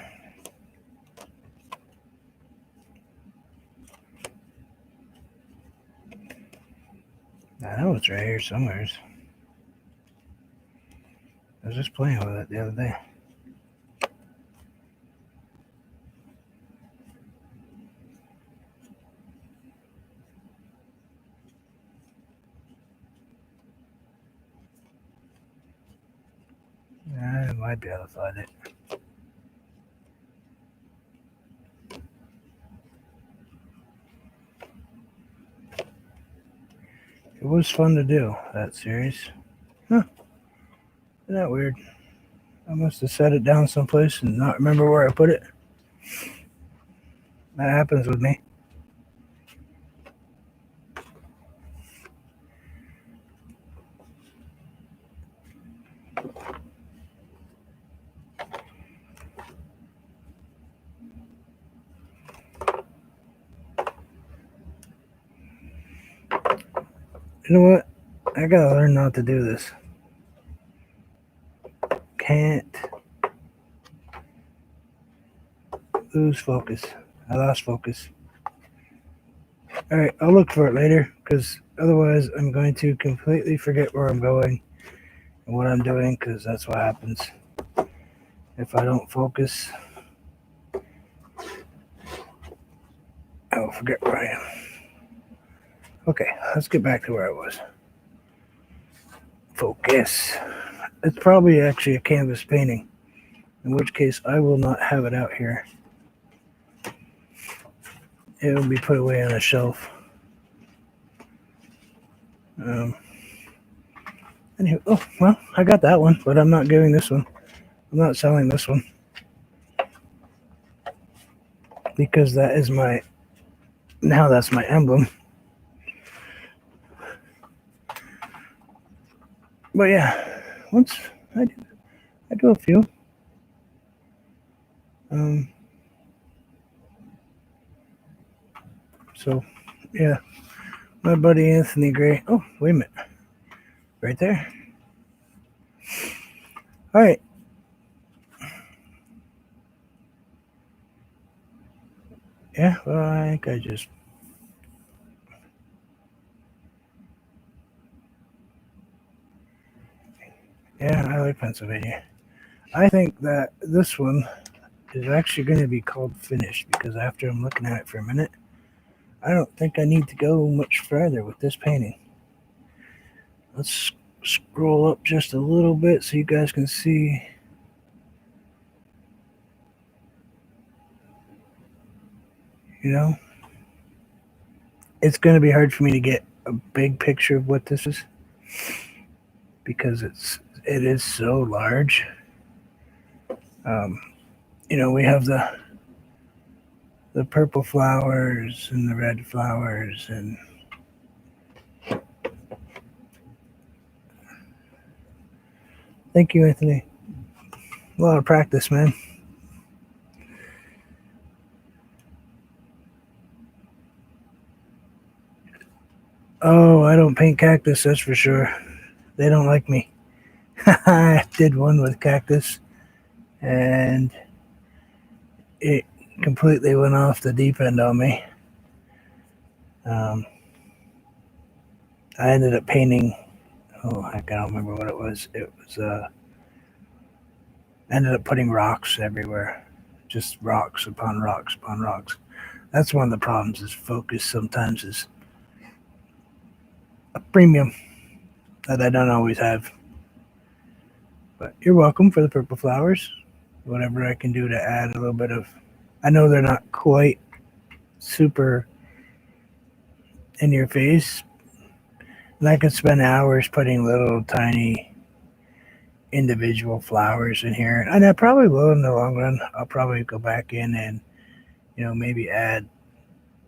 I know it's right here somewhere. I was just playing with it the other day. I might be able to find it. It was fun to do, that series. Huh. Isn't that weird? I must have set it down someplace and not remember where I put it. That happens with me. You know what? I gotta learn not to do this. Can't lose focus. I lost focus. Alright, I'll look for it later because otherwise I'm going to completely forget where I'm going and what I'm doing because that's what happens if I don't focus. I will forget where I am. Okay, let's get back to where I was. Focus. It's probably actually a canvas painting, in which case I will not have it out here. It will be put away on a shelf. Anyway, oh, well, I got that one, but I'm not giving this one. I'm not selling this one. Because that is my, now that's my emblem. But yeah, once I do a few. So, yeah, my buddy Anthony Gray. Oh, wait a minute. Right there. All right. Yeah, well, I think I just. Yeah, I like Pennsylvania. I think that this one is actually going to be called finished because after I'm looking at it for a minute, I don't think I need to go much further with this painting. Let's scroll up just a little bit so you guys can see. You know, it's going to be hard for me to get a big picture of what this is because it is so large. We have the purple flowers and the red flowers, and thank you, Anthony. A lot of practice, man. Oh, I don't paint cactus, that's for sure. They don't like me. I did one with cactus, and it completely went off the deep end on me. Um, I ended up painting. Oh heck, I don't remember what it was. It was. Ended up putting rocks everywhere, just rocks upon rocks upon rocks. That's one of the problems. Is focus sometimes is a premium that I don't always have. But you're welcome for the purple flowers. Whatever I can do to add a little bit of. I know they're not quite super in your face, and I could spend hours putting little tiny individual flowers in here, and I probably will in the long run. I'll probably go back in and maybe add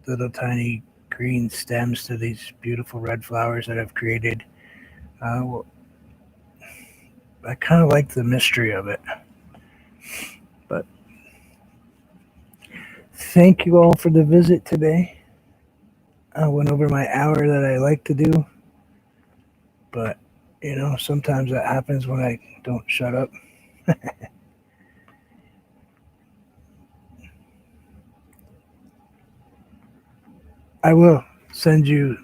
little tiny green stems to these beautiful red flowers that I've created. Well, I kind of like the mystery of it. But thank you all for the visit today. I went over my hour that I like to do, but sometimes that happens when I don't shut up. I will send you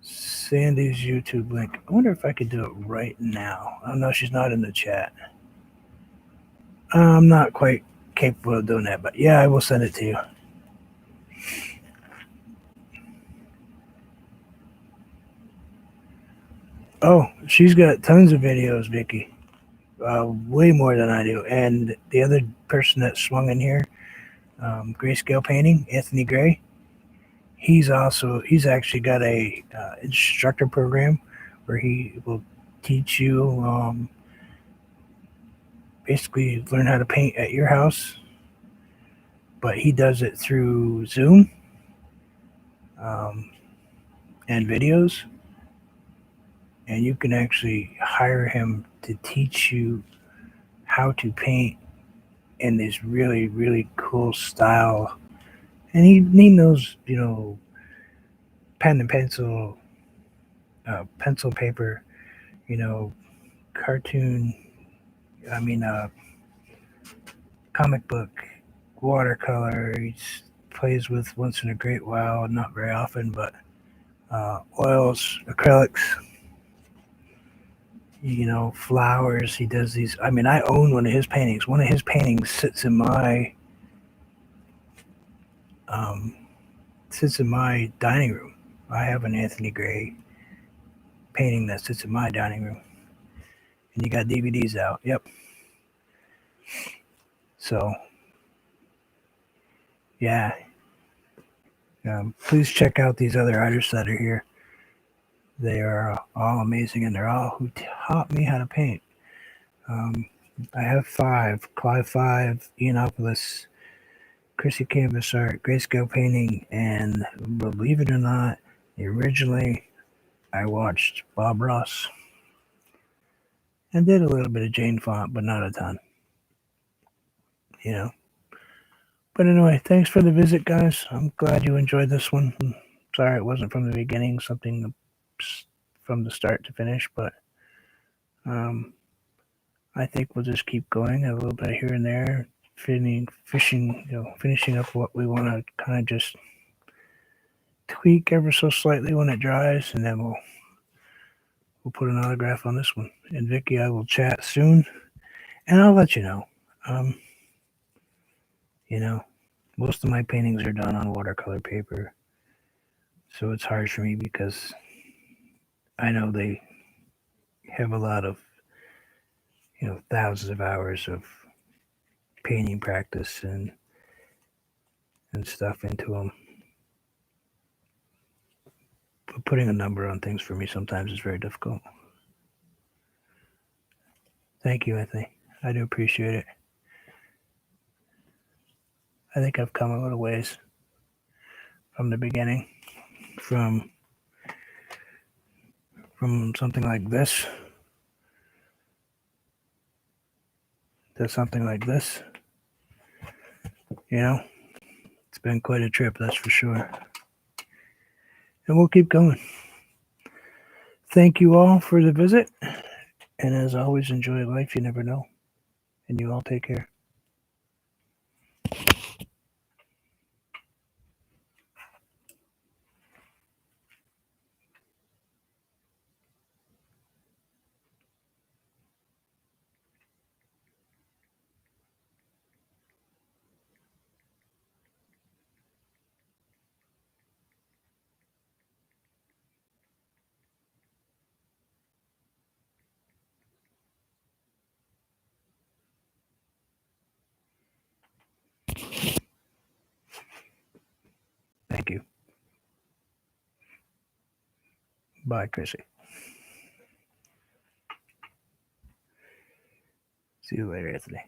Sandy's YouTube link. I wonder if I could do it right now. Oh no, she's not in the chat. I'm not quite capable of doing that, but yeah, I will send it to you. Oh, she's got tons of videos, Vicky. Way more than I do. And the other person that swung in here, grayscale painting, Anthony Gray. He's actually got a instructor program where he will teach you basically learn how to paint at your house, but he does it through Zoom um, and videos, and you can actually hire him to teach you how to paint in this really really cool style. And he knows pen and pencil, pencil paper, you know cartoon. I mean, comic book, watercolor. He plays with once in a great while, not very often, but oils, acrylics, flowers. He does these. I mean, I own one of his paintings. One of his paintings um, sits in my dining room. I have an Anthony Gray painting that sits in my dining room, and you got DVDs out. Yep. So yeah, please check out these other artists that are here. They are all amazing, and they're all who taught me how to paint. Um, I have five: Clive Five, Ianopoulos, Chrissy Canvas Art, Grayscale Painting, and believe it or not, originally I watched Bob Ross and did a little bit of Jane Font, but not a ton, you know. But anyway, thanks for the visit, guys. I'm glad you enjoyed this one. Sorry it wasn't from the beginning, something from the start to finish, but um, I think we'll just keep going a little bit here and there, finishing up what we want to kind of just tweak ever so slightly when it dries, and then we'll put an autograph on this one. And Vicky, I will chat soon, and I'll let you know. Um, you know, most of my paintings are done on watercolor paper, so it's hard for me because I know they have a lot of thousands of hours of painting practice and stuff into them. But putting a number on things for me sometimes is very difficult. Thank you, Anthony. I do appreciate it. I think I've come a little ways from the beginning, from something like this to something like this. You know, it's been quite a trip, that's for sure. And we'll keep going. Thank you all for the visit. And as always, enjoy life. You never know. And you all take care. Thank you. Bye, Chrissy. See you later, Anthony.